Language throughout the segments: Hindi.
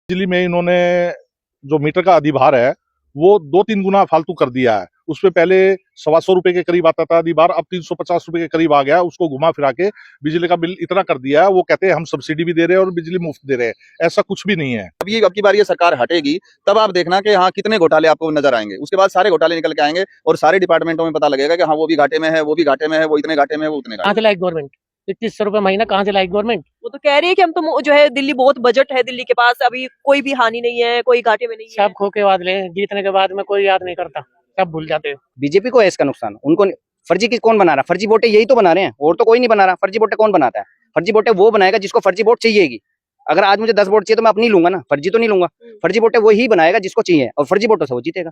बिजली में इन्होंने जो मीटर का अधिभार है वो 2-3 गुना फालतू कर दिया है। उसपे पहले 125 रुपए के करीब आता था अधिभार, अब 350 रुपए के करीब आ गया। उसको घुमा फिरा के बिजली का बिल इतना कर दिया है, वो कहते हैं हम सब्सिडी भी दे रहे हैं और बिजली मुफ्त दे रहे हैं। ऐसा कुछ भी नहीं है। अब की बार ये सरकार हटेगी तब आप देखना कि हाँ कितने घोटाले आपको नजर आएंगे। उसके बाद सारे घोटाले निकल के आएंगे और सारे डिपार्टमेंटों में पता लगेगा कि हाँ वो भी घाटे में है, वो भी घाटे में है, वो इतने घाटे में है, वो उतने कहाँ से लाएगी गवर्नमेंट? 2100 रुपए महीना कहाँ से लाएगी गवर्नमेंट? वो तो कह रही है कि हम तो जो है दिल्ली बहुत बजट है, दिल्ली के पास अभी कोई भी हानि नहीं है, कोई घाटे में नहीं है। सब खो के बाद ले, जीतने के बाद में कोई याद नहीं करता, सब भूल जाते हैं। बीजेपी को है इसका नुकसान। उनको फर्जी की कौन बना रहा है? फर्जी वोटें यही तो बना रहे हैं, और तो कोई नहीं बना रहा। फर्जी वोटें कौन बनाता है? फर्जी वोटें वो बनाएगा जिसको फर्जी वोट चाहिएगी। अगर आज मुझे 10 वोट चाहिए तो मैं अपनी लूंगा ना, फर्जी तो नहीं लूंगा। फर्जी वोटें वही बनाएगा जिसको चाहिए, और फर्जी वोटों से वो जीतेगा।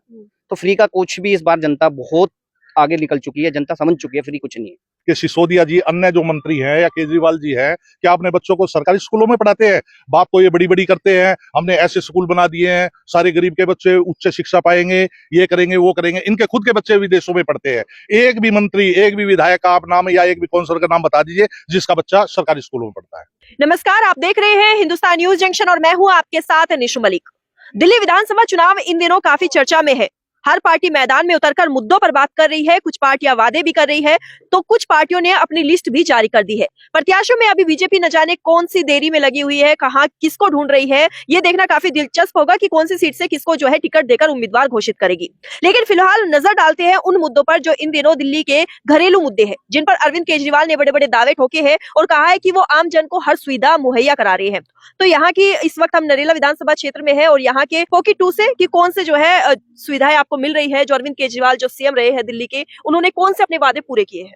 तो फ्री का कुछ भी इस बार जनता बहुत आगे निकल चुकी है, जनता समझ चुकी है फ्री कुछ नहीं है। कि सिसोदिया जी, अन्य जो मंत्री हैं या केजरीवाल जी हैं, क्या अपने बच्चों को सरकारी स्कूलों में पढ़ाते हैं? बात तो ये बड़ी बड़ी करते हैं, हमने ऐसे स्कूल बना दिए हैं, सारे गरीब के बच्चे उच्च शिक्षा पाएंगे, ये करेंगे वो करेंगे। इनके खुद के बच्चे विदेशों में पढ़ते हैं। एक भी मंत्री, एक भी विधायक का आप नाम या एक भी काउंसलर का नाम बता दीजिए जिसका बच्चा सरकारी स्कूलों में पढ़ता है। नमस्कार, आप देख रहे हैं हिंदुस्तान न्यूज जंक्शन और मैं हूं आपके साथ निशु मलिक। दिल्ली विधानसभा चुनाव इन दिनों काफी चर्चा में है। हर पार्टी मैदान में उतरकर मुद्दों पर बात कर रही है, कुछ पार्टियां वादे भी कर रही है, तो कुछ पार्टियों ने अपनी लिस्ट भी जारी कर दी है। प्रत्याशियों में अभी बीजेपी न जाने कौन सी देरी में लगी हुई है, कहां किसको ढूंढ रही है, ये देखना काफी दिलचस्प होगा कि कौन सी सीट से किसको जो है टिकट देकर उम्मीदवार घोषित करेगी। लेकिन फिलहाल नजर डालते हैं उन मुद्दों पर जो इन दिनों दिल्ली के घरेलू मुद्दे हैं, जिन पर अरविंद केजरीवाल ने बड़े बड़े दावे ठोके हैं और कहा है कि वो आम जन को हर सुविधा मुहैया करा रहे हैं। तो यहाँ की इस वक्त हम नरेला विधानसभा क्षेत्र में है और यहाँ के फोकी 2 से कि कौन से जो है सुविधाएं आपको मिल रही है। जो अरविंद केजरीवाल जो सीएम रहे हैं दिल्ली के, उन्होंने कौन से अपने वादे पूरे किए हैं?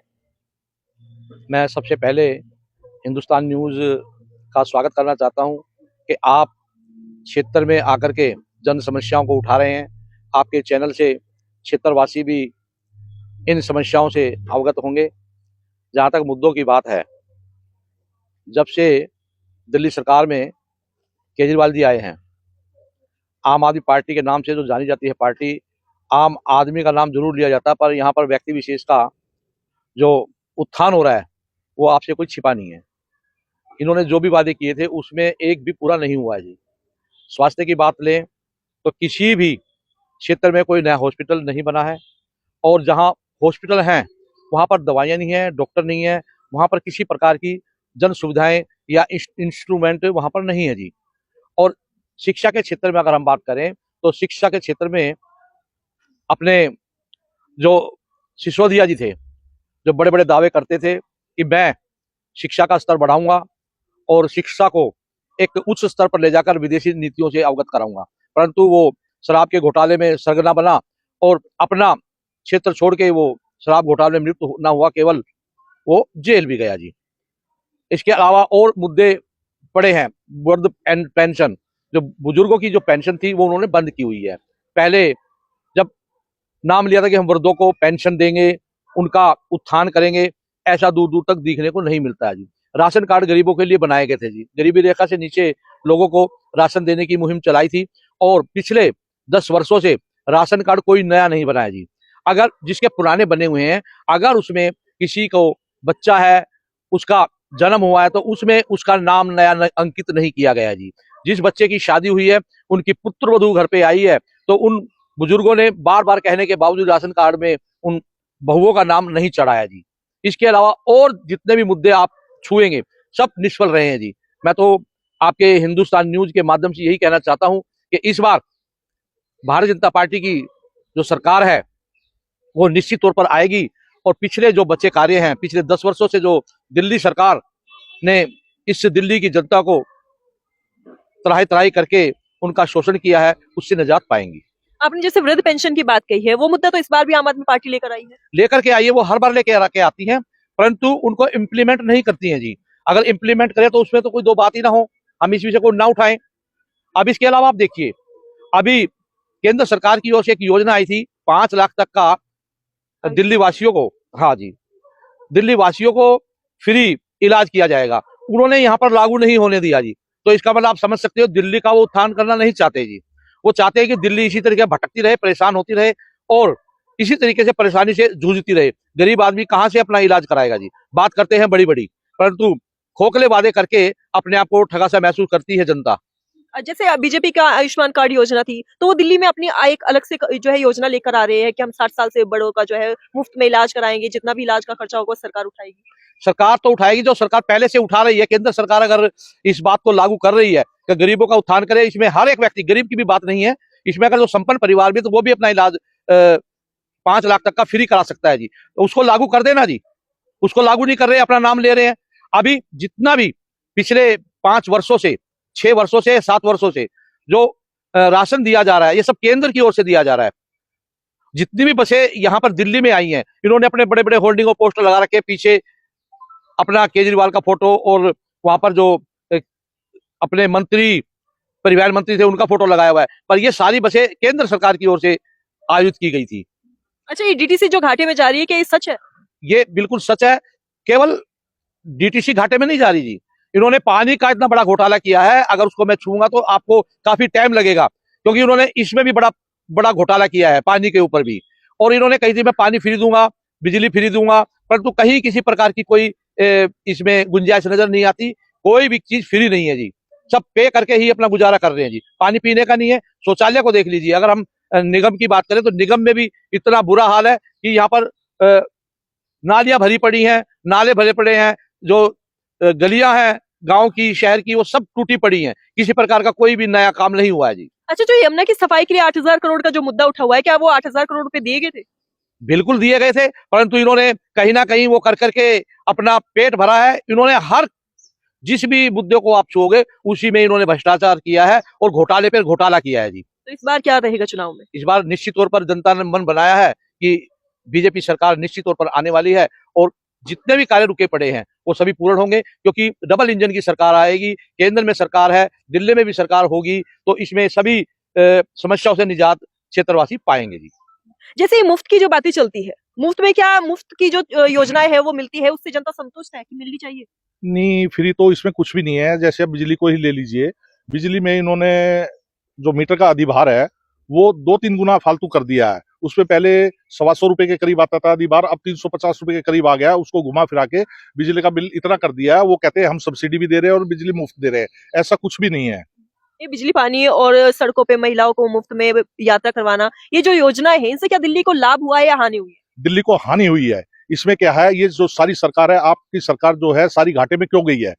मैं सबसे पहले हिंदुस्तान न्यूज़ का स्वागत करना चाहता हूं कि आप क्षेत्र में आकर के जन समस्याओं को उठा रहे हैं। आपके चैनल से क्षेत्रवासी भी इन समस्याओं से अवगत होंगे। जहां तक मुद्दों की बात है, जब से दिल्ली सरकार में केजरीवाल जी आए हैं, आम आदमी पार्टी के नाम से जो जानी जाती है पार्टी, आम आदमी का नाम जरूर लिया जाता है, पर यहाँ पर व्यक्ति विशेष का जो उत्थान हो रहा है वो आपसे कोई छिपा नहीं है। इन्होंने जो भी वादे किए थे उसमें एक भी पूरा नहीं हुआ है जी। स्वास्थ्य की बात लें तो किसी भी क्षेत्र में कोई नया हॉस्पिटल नहीं बना है, और जहां हॉस्पिटल हैं वहां पर दवाइयां नहीं है, डॉक्टर नहीं है, वहां पर किसी प्रकार की जन सुविधाएं या इंस्ट्रूमेंट वहां पर नहीं है जी। और शिक्षा के क्षेत्र में अगर हम बात करें तो शिक्षा के क्षेत्र में अपने जो सिसोदिया जी थे, जो बड़े बड़े दावे करते थे कि मैं शिक्षा का स्तर बढ़ाऊंगा और शिक्षा को एक उच्च स्तर पर ले जाकर विदेशी नीतियों से अवगत कराऊंगा, परंतु वो शराब के घोटाले में सरगना बना और अपना क्षेत्र छोड़ के वो शराब घोटाले में लिप्त ना हुआ, केवल वो जेल भी गया जी। इसके अलावा और मुद्दे पड़े हैं। वृद्ध पेंशन, जो बुजुर्गों की जो पेंशन थी वो उन्होंने बंद की हुई है। पहले जब नाम लिया था कि हम वृद्धों को पेंशन देंगे, उनका उत्थान करेंगे, ऐसा दूर दूर तक देखने को नहीं मिलता है जी। राशन कार्ड गरीबों के लिए बनाए गए थे जी, गरीबी रेखा से नीचे लोगों को राशन देने की मुहिम चलाई थी, और पिछले 10 वर्षों से राशन कार्ड कोई नया नहीं बनाया जी। अगर जिसके पुराने बने हुए हैं, अगर उसमें किसी को बच्चा है, उसका जन्म हुआ है, तो उसमें उसका नाम नया अंकित नहीं किया गया जी। जिस बच्चे की शादी हुई है, उनकी पुत्र वधू घर पे आई है, तो उन बुजुर्गों ने बार बार कहने के बावजूद राशन कार्ड में उन बहुओं का नाम नहीं चढ़ाया जी। इसके अलावा और जितने भी मुद्दे आप छुएंगे सब निष्फल रहे हैं जी। मैं तो आपके हिंदुस्तान न्यूज के माध्यम से यही कहना चाहता हूं कि इस बार भारतीय जनता पार्टी की जो सरकार है वो निश्चित तौर पर आएगी, और पिछले जो बचे कार्य हैं, पिछले 10 वर्षों से जो दिल्ली सरकार ने इस दिल्ली की जनता को तराही तराही करके उनका शोषण किया है, उससे निजात पाएंगी। आपने जैसे वृद्ध पेंशन की बात कही है, वो मुद्दा तो इस बार भी आम आदमी पार्टी लेकर आई है। लेकर के आई है, वो हर बार लेकर के आती है, परंतु उनको इम्प्लीमेंट नहीं करती हैं जी। अगर इम्प्लीमेंट करें तो उसमें तो कोई दो बात ही ना हो, हम इस विषय को ना उठाएं। अब इसके अलावा आप देखिए, अभी केंद्र सरकार की ओर से एक योजना आई थी 5 लाख तक का दिल्ली वासियों को, हाँ जी, दिल्ली वासियों को फ्री इलाज किया जाएगा। उन्होंने यहाँ पर लागू नहीं होने दिया जी। तो इसका मतलब आप समझ सकते हो, दिल्ली का वो उत्थान करना नहीं चाहते जी। वो चाहते हैं कि दिल्ली इसी तरीके भटकती रहे, परेशान होती रहे और इसी तरीके से परेशानी से जूझती रहे। गरीब आदमी कहाँ से अपना इलाज कराएगा जी। बात करते हैं बड़ी बड़ी, परंतु खोखले वादे करके अपने आप को ठगा सा महसूस करती है जनता। जैसे बीजेपी का आयुष्मान कार्ड योजना थी, तो वो दिल्ली में अपनी एक अलग से जो है योजना लेकर आ रहे हैं कि हम 60 साल से बड़ों का जो है मुफ्त में इलाज कराएंगे, जितना भी इलाज का खर्चा होगा सरकार उठाएगी। सरकार तो उठाएगी, जो सरकार पहले से उठा रही है। केंद्र सरकार अगर इस बात को लागू कर रही है कि गरीबों का उत्थान करे, इसमें हर एक व्यक्ति, गरीब की भी बात नहीं है, इसमें अगर जो संपन्न परिवार भी, तो वो भी अपना इलाज 5 लाख तक का फ्री करा सकता है जी। तो उसको लागू कर देना जी, उसको लागू नहीं कर रहे, अपना नाम ले रहे हैं। अभी जितना भी पिछले 5 वर्षों से, 6 वर्षों से, 7 वर्षों से जो राशन दिया जा रहा है, ये सब केंद्र की ओर से दिया जा रहा है। जितनी भी बसें यहाँ पर दिल्ली में आई हैं, इन्होंने अपने बड़े बड़े होर्डिंग और पोस्टर लगा रखे, पीछे अपना केजरीवाल का फोटो, और वहां पर जो अपने मंत्री, परिवहन मंत्री थे, उनका फोटो लगाया हुआ है। पर ये सारी बसें केंद्र सरकार की ओर से आयोजित की गई थी। अच्छा, ये डीटीसी जो घाटे में जा रही है, क्या ये सच है? ये बिल्कुल सच है। केवल डीटीसी घाटे में नहीं जा रही जी, इन्होंने पानी का इतना बड़ा घोटाला किया है, अगर उसको मैं छूंगा तो आपको काफी टाइम लगेगा, क्योंकि उन्होंने इसमें भी बड़ा घोटाला किया है, पानी के ऊपर भी। और इन्होंने कही थी मैं पानी फ्री दूंगा, बिजली फ्री दूंगा, परंतु कहीं किसी प्रकार की कोई इसमें गुंजाइश नजर नहीं आती। कोई भी चीज फ्री नहीं है जी, सब पे करके ही अपना गुजारा कर रहे हैं जी। पानी पीने का नहीं है। शौचालय को देख लीजिए, अगर हम निगम की बात करें तो निगम में भी इतना बुरा हाल है कि यहाँ पर नालियां भरी पड़ी हैं, नाले भरे पड़े हैं, जो गलियां हैं गांव की, शहर की, वो सब टूटी पड़ी हैं। किसी प्रकार का कोई भी नया काम नहीं हुआ है जी। अच्छा, जो यमुना की सफाई के लिए 8,000 करोड़ का जो मुद्दा उठा हुआ है, क्या वो 8,000 करोड़ रुपए दिए गए थे? बिल्कुल दिए गए थे, परंतु इन्होंने कहीं ना कहीं वो कर करके अपना पेट भरा है। इन्होंने हर जिस भी मुद्दे को आप छुओगे, उसी में इन्होंने भ्रष्टाचार किया है और घोटाले पर घोटाला किया है जी। तो इस बार क्या रहेगा चुनाव में? इस बार निश्चित तौर पर जनता ने मन बनाया है कि बीजेपी सरकार निश्चित तौर पर आने वाली है, और जितने भी कार्य रुके पड़े हैं वो सभी पूर्ण होंगे, क्योंकि डबल इंजन की सरकार आएगी। केंद्र में सरकार है, दिल्ली में भी सरकार होगी, तो इसमें सभी समस्याओं से निजात क्षेत्रवासी पाएंगे जी। जैसे ये मुफ्त की जो बातें चलती है, मुफ्त में क्या मुफ्त की जो योजनाएं है वो मिलती है, उससे जनता संतुष्ट है कि मिलनी चाहिए? नहीं, फ्री तो इसमें कुछ भी नहीं है। जैसे अब बिजली को ही ले लीजिए, बिजली में इन्होंने जो मीटर का अधिभार है वो 2-3 गुना फालतू कर दिया है। उसपे पहले 125 रुपए के करीब आता था अधिभार, अब 350 रुपए के करीब आ गया। उसको घुमा फिरा के बिजली का बिल इतना कर दिया है, वो कहते हैं हम सब्सिडी भी दे रहे हैं और बिजली मुफ्त दे रहे हैं। ऐसा कुछ भी नहीं है। ये बिजली, पानी और सड़कों पे महिलाओं को मुफ्त में यात्रा करवाना, ये जो योजनाएं हैं, इनसे क्या दिल्ली को लाभ हुआ है या हानि हुई है? दिल्ली को हानि हुई है। इसमें क्या है, ये जो सारी सरकार है, आपकी सरकार जो है सारी घाटे में क्यों गई है?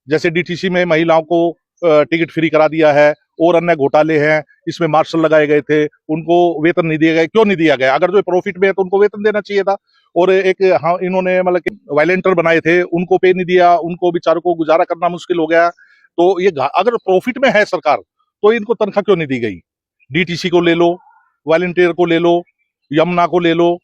जैसे डीटीसी में महिलाओं को टिकट फ्री करा दिया है, और अन्य घोटाले हैं। इसमें मार्शल लगाए गए थे, उनको वेतन नहीं दिया गया। क्यों नहीं दिया गया? अगर जो प्रॉफिट में है तो उनको वेतन देना चाहिए था। और एक हाँ, इन्होंने मतलब कि वॉलंटियर बनाए थे, उनको पे नहीं दिया, उनको बेचारों को गुजारा करना मुश्किल हो गया। तो ये अगर प्रॉफिट में है सरकार, तो इनको तनख्वाह क्यों नहीं दी गई? डीटीसी को ले लो, वॉलंटियर को ले लो, यमुना को ले लो,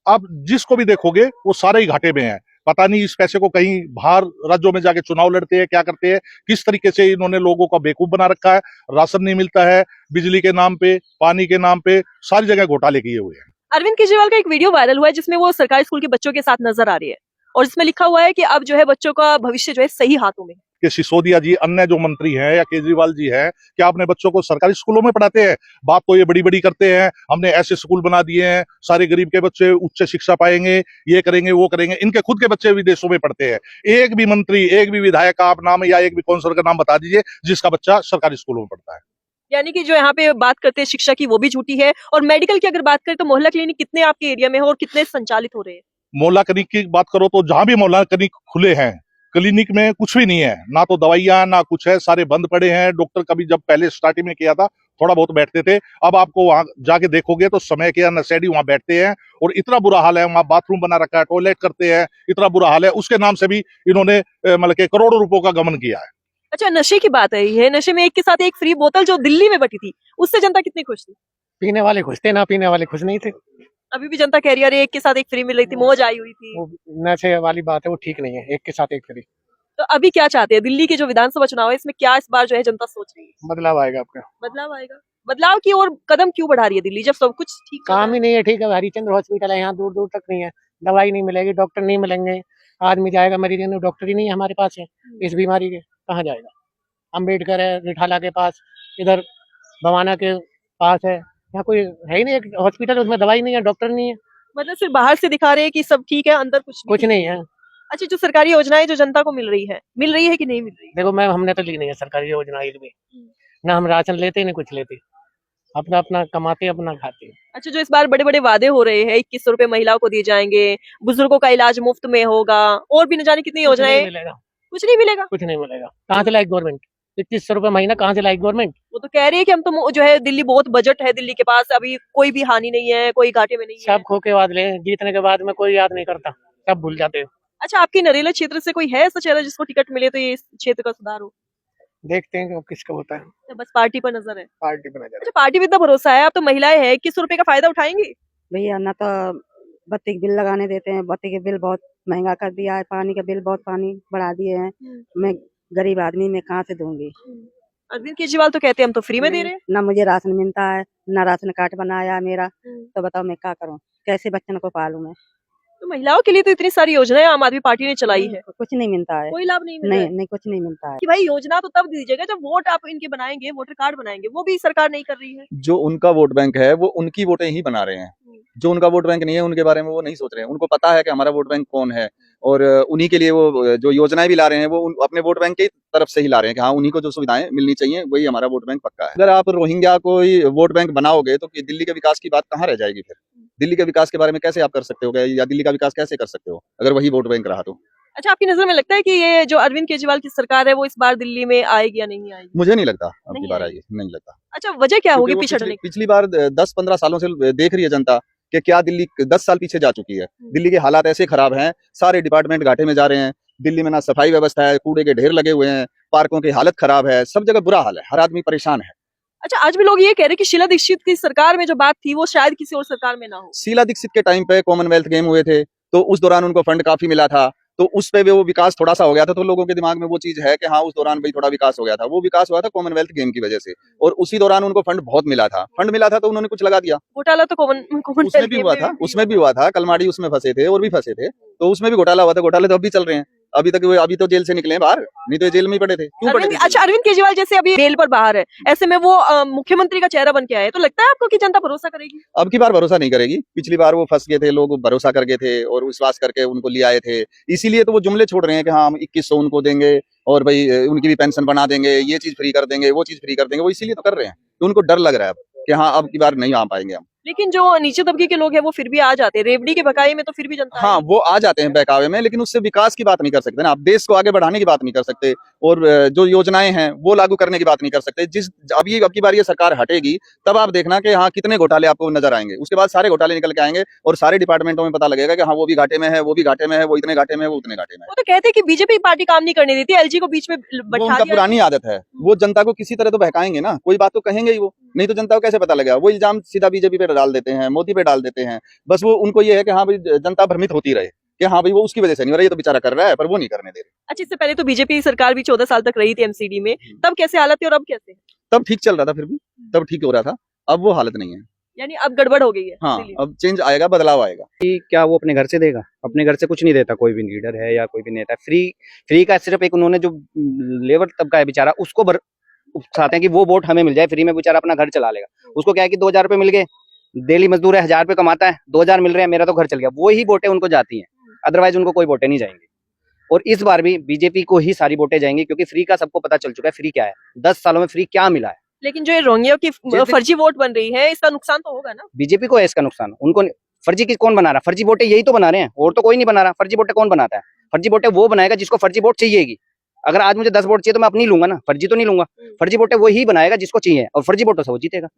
आप जिसको भी देखोगे वो सारे ही घाटे में है। पता नहीं इस पैसे को कहीं बाहर राज्यों में जाके चुनाव लड़ते हैं, क्या करते हैं, किस तरीके से इन्होंने लोगों का बेवकूफ बना रखा है। राशन नहीं मिलता है, बिजली के नाम पे, पानी के नाम पे, सारी जगह घोटाले किए हुए हैं। अरविंद केजरीवाल का एक वीडियो वायरल हुआ है जिसमें वो सरकारी स्कूल के बच्चों के साथ नजर आ रही है, और जिसमें लिखा हुआ है कि अब जो है बच्चों का भविष्य जो है सही हाथों में है। कि सिसोदिया जी, अन्य जो मंत्री हैं या केजरीवाल जी हैं, क्या अपने बच्चों को सरकारी स्कूलों में पढ़ाते हैं? बात तो ये बड़ी बड़ी करते हैं, हमने ऐसे स्कूल बना दिए हैं, सारे गरीब के बच्चे उच्च शिक्षा पाएंगे, ये करेंगे वो करेंगे। इनके खुद के बच्चे विदेशों में पढ़ते हैं। एक भी मंत्री, एक भी विधायक का आप नाम या एक भी काउंसलर का नाम बता दीजिए जिसका बच्चा सरकारी स्कूलों में पढ़ता है। यानी कि जो यहाँ पे बात करते हैं शिक्षा की, वो भी झूठी है। और मेडिकल की अगर बात करें तो मोहल्ला क्लिनिक कितने आपके एरिया में है और कितने संचालित हो रहे हैं? मोहल्ला क्लिनिक की बात करो तो जहां भी मोहल्ला क्लिनिक खुले हैं, क्लिनिक में कुछ भी नहीं है, ना तो दवाइयां ना कुछ है, सारे बंद पड़े हैं। डॉक्टर कभी जब पहले स्टार्टिंग में किया था थोड़ा बहुत बैठते थे, अब आपको वहां जाके देखोगे तो समय के नशेड़ी वहां बैठते हैं, और इतना बुरा हाल है। वहां बाथरूम बना रखा है, टॉयलेट करते हैं, इतना बुरा हाल है। उसके नाम से भी इन्होंने मतलब के करोड़ों रुपयों का गमन किया है। अच्छा, नशे की बात है, नशे में एक के साथ एक फ्री बोतल जो दिल्ली में बटी थी, उससे जनता कितनी खुश थी? पीने वाले खुश थे, ना पीने वाले खुश नहीं थे। अभी भी जनता कह रही है अरे एक के साथ एक फ्री मिल रही थी, मौज आई हुई थी। वो नशे वाली बात है, वो ठीक नहीं है, एक के साथ एक फ्री। तो अभी क्या चाहते हैं? दिल्ली के जो विधानसभा चुनाव है, इसमें क्या इस बार जो है जनता सोच रही है? बदलाव आएगा आपका। बदलाव आएगा। बदलाव की ओर कदम क्यों बढ़ा रही है दिल्ली, जब सब कुछ ठीक चल रहा काम है? ही नहीं है, ठीक है। हरिचंद्र हॉस्पिटल है, यहाँ दूर दूर तक नहीं है, दवाई नहीं मिलेगी, डॉक्टर नहीं मिलेंगे। आदमी जाएगा मरीज, डॉक्टर ही नहीं है हमारे पास है इस बीमारी के, कहाँ जाएगा? अम्बेडकर है रिठाला के पास, इधर भवाना के पास है, यहाँ कोई है ही नहीं एक हॉस्पिटल, उसमें दवाई नहीं है, डॉक्टर नहीं है, मतलब सिर्फ बाहर से दिखा रहे हैं कि सब ठीक है, अंदर कुछ नहीं है। अच्छा, जो सरकारी योजनाएं जो जनता को मिल रही है कि नहीं मिल रही? देखो हमने तो ली नहीं है सरकारी योजना एक भी। ना हम राशन लेते ना कुछ लेते, अपना अपना कमाते अपना खाते। अच्छा, जो इस बार बड़े बड़े वादे हो रहे हैं, 2100 रुपए महिलाओं को दिए जाएंगे, बुजुर्गों का इलाज मुफ्त में होगा, और भी न जाने कितनी कुछ नहीं योजनाएं, मिलेगा, कुछ नहीं मिलेगा। कुछ नहीं मिलेगा। कहाँ से लाएगी गवर्नमेंट? 2100 रुपए महीना कहाँ से लाएगी गवर्नमेंट? वो तो कह रही है कि हम तो जो है दिल्ली बहुत बजट है दिल्ली के पास, अभी कोई भी हानि नहीं है, कोई घाटे में नहीं है। सब खो के बाद ले, जीतने के बाद में कोई याद नहीं करता, सब भूल जाते हो। अच्छा, आपके नरेला क्षेत्र से कोई है ऐसा चेहरा जिसको टिकट मिले तो ये इस क्षेत्र का सुधार हो? देखते हैं कि अब किसका होता है, या बस पार्टी पर नजर है? पार्टी बना जाए। अच्छा, पार्टी पे इतना भरोसा है, आप तो महिलाएं हैं, 2100 रुपए का फायदा उठाएंगी? भैया ना तो बत्ती के बिल लगाने देते हैं, बत्ती के बिल बहुत महंगा कर दिया है, पानी का बिल बहुत पानी बढ़ा दिए हैं। मैं गरीब आदमी मैं कहाँ से दूंगी? अरविंद केजरीवाल तो कहते हैं हम तो फ्री में दे रहे हैं। ना मुझे राशन मिलता है, ना राशन कार्ड बनाया है मेरा, तो बताओ मैं क्या करूँ? कैसे बच्चन को पालूं मैं? तो महिलाओं के लिए तो इतनी सारी योजनाएं आम आदमी पार्टी ने चलाई है, कुछ नहीं मिलता है, कोई लाभ नहीं मिल रहा नहीं है। नहीं कुछ नहीं मिलता है। कि भाई योजना तो तब दीजिएगा जब वोट आप इनके बनाएंगे, वोटर कार्ड बनाएंगे, वो भी सरकार नहीं कर रही है। जो उनका वोट बैंक है वो उनकी वोटें ही बना रहे हैं। जो उनका वोट बैंक नहीं है उनके बारे में वो नहीं सोच रहे हैं। उनको पता है कि हमारा वोट बैंक कौन है, और उन्हीं के लिए वो जो योजनाएं भी ला रहे हैं वो अपने वोट बैंक की तरफ से ही ला रहे हैं कि हाँ उन्हीं को जो सुविधाएं मिलनी चाहिए वही हमारा वोट बैंक पक्का है। अगर आप रोहिंग्या को ही वोट बैंक बनाओगे तो दिल्ली के विकास की बात कहाँ रह जाएगी फिर? दिल्ली के विकास के बारे में कैसे आप कर सकते हो, या दिल्ली का विकास कैसे कर सकते हो अगर वही वोट बैंक रहा तो? अच्छा, आपकी नजर में लगता है कि ये जो अरविंद केजरीवाल की सरकार है वो इस बार दिल्ली में आएगी या नहीं आएगी? मुझे नहीं लगता अब नहीं की बार आएगी। आएगी, नहीं लगता। अच्छा, वजह क्या होगी क्योंकि वो पीछे हटने की? पिछली बार 10-15 सालों से देख रही है जनता कि क्या दिल्ली 10 साल पीछे जा चुकी है। दिल्ली के हालात ऐसे खराब हैं, सारे डिपार्टमेंट घाटे में जा रहे हैं। दिल्ली में ना सफाई व्यवस्था है, कूड़े के ढेर लगे हुए हैं, पार्कों की हालत खराब है, सब जगह बुरा हाल है, हर आदमी परेशान है। अच्छा, आज भी लोग ये कह रहे हैं कि शीला दीक्षित की सरकार में जो बात थी वो शायद किसी और सरकार में ना हो। शीला दीक्षित के टाइम पे कॉमनवेल्थ गेम हुए थे तो उस दौरान उनको फंड काफी मिला था, तो उस पे वो विकास थोड़ा सा हो गया था, तो लोगों के दिमाग में वो चीज है कि हाँ उस दौरान भाई थोड़ा विकास हो गया था। वो विकास हुआ था कॉमनवेल्थ गेम की वजह से, और उसी दौरान उनको फंड बहुत मिला था। फंड मिला था तो उन्होंने कुछ लगा दिया। घोटाला तो उसमें भी हुआ था, उसमें भी हुआ था, कलमाड़ी उसमें फंसे थे और भी फंसे थे, तो उसमें भी घोटाला हुआ था। घोटाले तो अभी चल रहे हैं, अभी तो जेल से निकले हैं बाहर, नहीं तो जेल में ही पड़े थे। क्यों पड़े थे? अच्छा, अरविंद केजरीवाल जैसे अभी बेल पर बाहर है, ऐसे में वो मुख्यमंत्री का चेहरा बन के आए, तो लगता है आपको कि जनता भरोसा करेगी? अब की बार भरोसा नहीं करेगी। पिछली बार वो फंस गए थे, लोग भरोसा कर गए थे और विश्वास करके उनको ले आए थे, इसीलिए तो वो जुमले छोड़ रहे हैं कि हाँ हम 2100 उनको देंगे और भाई उनकी भी पेंशन बना देंगे, ये चीज फ्री कर देंगे, वो चीज फ्री कर देंगे। वो इसीलिए तो कर रहे हैं कि उनको डर लग रहा है अब कि हाँ अब की बार नहीं आ पाएंगे हम। लेकिन जो नीचे तबके के लोग हैं वो फिर भी आ जाते हैं, रेवड़ी के बकाये में तो फिर भी जनता हाँ वो आ जाते हैं बहकावे में, लेकिन उससे विकास की बात नहीं कर सकते ना। आप देश को आगे बढ़ाने की बात नहीं कर सकते, और जो योजनाएं हैं वो लागू करने की बात नहीं कर सकते। अब की बार ये सरकार हटेगी तब आप देखना कि हाँ कितने घोटाले आपको नजर आएंगे। उसके बाद सारे घोटाले निकल के आएंगे और सारे डिपार्टमेंटों में पता लगेगा कि हाँ वो भी घाटे में है, वो भी घाटे में है, वो इतने घाटे में है, वो उतने घाटे में है। वो तो कहते हैं कि बीजेपी पार्टी काम नहीं करने देती, एलजी को बीच में वो बैठा उनका दिया। पुरानी आदत है, वो जनता को किसी तरह तो बहकाएंगे ना, कोई बात तो कहेंगे ही वो, नहीं तो जनता को कैसे पता लगेगा? वो इल्जाम सीधा बीजेपी पे डाल देते हैं, मोदी पे डाल देते हैं। बस वो उनको ये है कि हाँ भाई जनता भ्रमित होती रहे कि हाँ भाई वो उसकी वजह से नहीं हो रहा, ये तो बेचारा कर रहा है, पर वो नहीं करने दे रहे। अच्छा, इससे पहले तो बीजेपी सरकार भी 14 साल तक रही थी एमसीडी में, तब कैसे हालत थी और अब कैसे? तब ठीक चल रहा था, फिर भी तब ठीक हो रहा था, अब वो हालत नहीं है। यानी अब गड़बड़ हो गई है। हाँ इसीलिए। अब चेंज आएगा, बदलाव आएगा। कि क्या वो अपने घर से देगा? अपने घर से कुछ नहीं देता कोई भी लीडर है या कोई भी नेता। फ्री का सिर्फ एक उन्होंने जो लेबर तबका है बेचारा उसको चाहते हैं कि वो वोट हमें मिल जाए, फ्री में बेचारा अपना घर चला लेगा। उसको क्या है कि 2000 रुपए मिल गए, डेली मजदूर है 1000 रुपए कमाता है, 2000 मिल रहे हैं, मेरा तो घर चल गया। वो ही वोटें उनको जाती हैं, अदरवाइज उनको कोई वोटें नहीं जाएंगी। और इस बार भी बीजेपी को ही सारी वोटें जाएंगी, क्योंकि फ्री का सबको पता चल चुका है फ्री क्या है। 10 सालों में फ्री क्या मिला है। लेकिन जो ये रोहिंग्या की फर्जी वोट बन रही है, इसका नुकसान तो होगा ना? बीजेपी को है इसका नुकसान। उनको फर्जी की कौन बना रहा? फर्जी वोटें यही तो बना रहे हैं, और तो कोई नहीं बना रहा। फर्जी वोटें कौन बनाता है? फर्जी वोटें वो बनाएगा जिसको फर्जी वोट चाहिएगी। अगर आज मुझे 10 वोट चाहिए तो मैं अपनी लूंगा ना, फर्जी तो नहीं लूंगा। फर्जी वोटें वही बनाएगा जिसको चाहिए, और फर्जी वोटों से वो जीतेगा।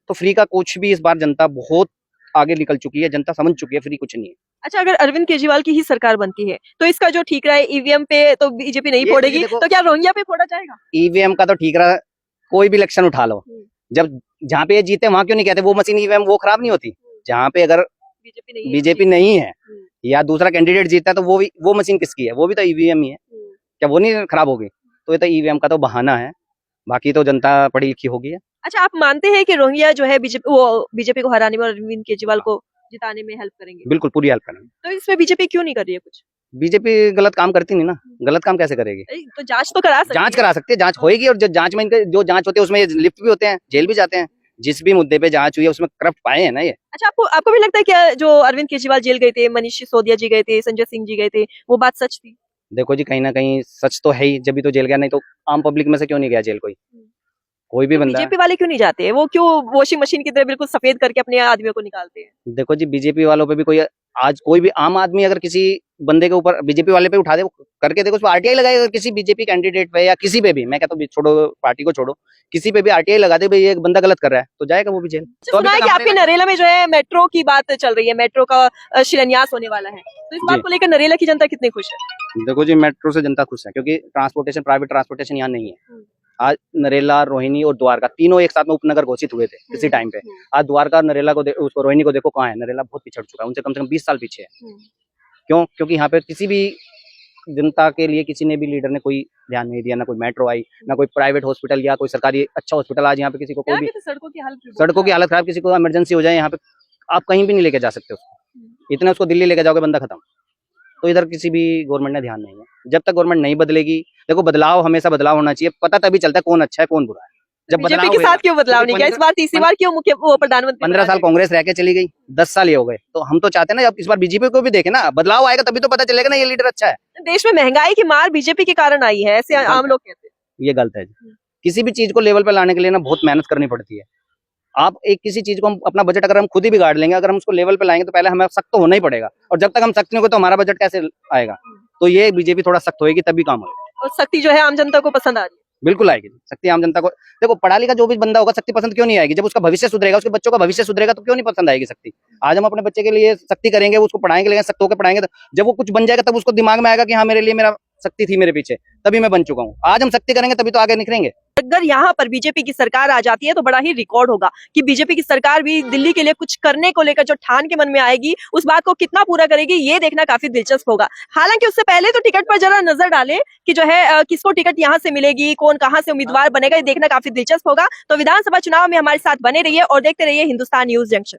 तो फ्री का कुछ भी इस बार जनता बहुत आगे निकल चुकी है, जनता समझ चुकी है फ्री कुछ नहीं है। अच्छा, अगर अरविंद केजरीवाल की ही सरकार बनती है तो इसका जो ठीक रहा है ईवीएम पे तो बीजेपी नहीं ये फोड़ेगी, देखो- तो क्या रोहिंग्या पे फोड़ा जाएगा? ईवीएम का तो ठीक रहा, कोई भी इलेक्शन उठा लो, जब जहाँ पे ये जीते वहां क्यों नहीं कहते वो मशीन ईवीएम वो खराब नहीं होती? जहाँ पे अगर बीजेपी नहीं है या दूसरा कैंडिडेट जीतता है तो वो मशीन किसकी है? वो भी तो ईवीएम ही है, क्या वो नहीं खराब होगी? तो ये तो ईवीएम का तो बहाना है, बाकी तो जनता पढ़ी लिखी होगी है। अच्छा, आप मानते हैं कि रोहिंग्या जो है बीजेपी को हराने में और अरविंद केजरीवाल को जिताने में हेल्प करेंगे? बिल्कुल पूरी हेल्प करेंगे। तो इसमें बीजेपी क्यों नहीं कर रही है कुछ? बीजेपी गलत काम करती नहीं ना, गलत काम कैसे करेगी? तो जांच तो करा सकती जांच है। करा सकती है, जांच होएगी, और जो जांच में इनके जो जांच होती है उसमें लिप्त भी होते हैं, जेल भी जाते हैं। जिस भी मुद्दे पे जांच हुई है उसमें करप्ट पाए हैं ना ये। अच्छा, आपको भी लगता है कि जो अरविंद केजरीवाल जेल गए थे, मनीष सिसोदिया जी गए थे, संजय सिंह जी गए थे, वो बात सच थी? देखो जी, कहीं ना कहीं सच तो है ही, जब भी तो जेल गया, नहीं तो आम पब्लिक में से क्यों नहीं गया जेल कोई? कोई भी बंदा बीजेपी वाले क्यों नहीं जाते हैं? वो क्यों वॉशिंग मशीन की तरह बिल्कुल सफेद करके अपने आदमियों को निकालते हैं? देखो जी, बीजेपी वालों पे भी कोई आज कोई भी आम आदमी अगर किसी बंदे के ऊपर बीजेपी वाले पे उठा दे, वो करके देखो, उस पर आरटीआई लगाए अगर किसी बीजेपी कैंडिडेट पे या किसी पे भी, मैं कहता हूँ छोड़ो पार्टी को, छोड़ो किसी पे भी आरटीआई लगा दे, भाई ये एक बंदा गलत कर रहा है, तो जाएगा वो भी जेल। तो अभी सुना है तक कि हमारे आपके नरेला में जो है मेट्रो की बात चल रही है, मेट्रो का शिलान्यास होने वाला है, तो इस बात जी। को लेकर नरेला की जनता कितनी खुश है? देखो जी, मेट्रो से जनता खुश है क्योंकि ट्रांसपोर्टेशन, प्राइवेट ट्रांसपोर्टेशन यहाँ नहीं है। आज नरेला, रोहिणी और द्वारका तीनों एक साथ में उपनगर घोषित हुए थे किसी टाइम पे। आज द्वारका, नरेला को उसको रोहिणी को देखो कहाँ है, नरेला बहुत पिछड़ चुका है, उनसे कम 20 साल पीछे है। क्यों? क्योंकि यहाँ पे किसी भी जनता के लिए किसी ने भी लीडर ने कोई ध्यान नहीं दिया, ना कोई मेट्रो आई, ना कोई प्राइवेट हॉस्पिटल या कोई सरकारी अच्छा हॉस्पिटल। आज यहाँ पे किसी को कोई भी सड़कों की हालत खराब, किसी को इमरजेंसी हो जाए यहाँ पे आप कहीं भी नहीं लेके जा सकते उसको, इतना उसको दिल्ली लेके जाओगे बंदा खत्म। तो इधर किसी भी गवर्नमेंट ने ध्यान नहीं है। जब तक गवर्नमेंट नहीं बदलेगी, देखो बदलाव, हमेशा बदलाव होना चाहिए, पता तभी चलता है कौन अच्छा है कौन बुरा है। जब बीजेपी के साथ क्यों बदलाव नहीं किया इस बार? तीसरी बार क्यों मुख्य वो प्रधानमंत्री 15 साल कांग्रेस रह के चली गई, 10 साल ये हो गए, तो हम तो चाहते हैं ना अब इस बार बीजेपी को भी देखे ना, बदलाव आएगा तभी तो पता चलेगा ना ये लीडर अच्छा है। देश में महंगाई की मार बीजेपी के कारण आई है, ऐसे आम लोग कहते हैं। ये गलत है जी। किसी भी चीज को लेवल पे लाने के लिए ना बहुत मेहनत करनी पड़ती है। आप एक किसी चीज को, हम अपना बजट अगर हम खुद ही बिगाड़ लेंगे, अगर हम उसको लेवल पे लाएंगे तो पहले हमें सख्त तो होना ही पड़ेगा, और जब तक हम सख्त नहीं होंगे तो हमारा बजट कैसे आएगा? तो ये बीजेपी थोड़ा सख्त होएगी तभी काम होगा। और सख्ती जो है आम जनता को पसंद आ रही है। बिल्कुल आएगी शक्ति आम जनता को। देखो पढ़ा लिखा जो भी बंदा होगा शक्ति पसंद क्यों नहीं आएगी? जब उसका भविष्य सुधरेगा, उसके बच्चों का भविष्य सुधरेगा तो क्यों नहीं पसंद आएगी शक्ति? आज हम अपने बच्चे के लिए शक्ति करेंगे, उसको पढ़ाएंगे, लेकिन सख्त होकर पढ़ाएंगे, तो जब वो कुछ बन जाएगा तब उसको दिमाग में आएगा कि हाँ मेरे लिए मेरा शक्ति थी मेरे पीछे, तभी मैं बन चुका हूँ। आज हम शक्ति करेंगे तभी तो आगे निकलेंगे। अगर यहाँ पर बीजेपी की सरकार आ जाती है तो बड़ा ही रिकॉर्ड होगा कि बीजेपी की सरकार भी दिल्ली के लिए कुछ करने को लेकर जो ठान के मन में आएगी, उस बात को कितना पूरा करेगी, ये देखना काफी दिलचस्प होगा। हालांकि उससे पहले तो टिकट पर जरा नजर डालें कि जो है किसको टिकट यहाँ से मिलेगी, कौन कहाँ से उम्मीदवार बनेगा, ये देखना काफी दिलचस्प होगा। तो विधानसभा चुनाव में हमारे साथ बने रहिए और देखते रहिए हिंदुस्तान न्यूज जंक्शन।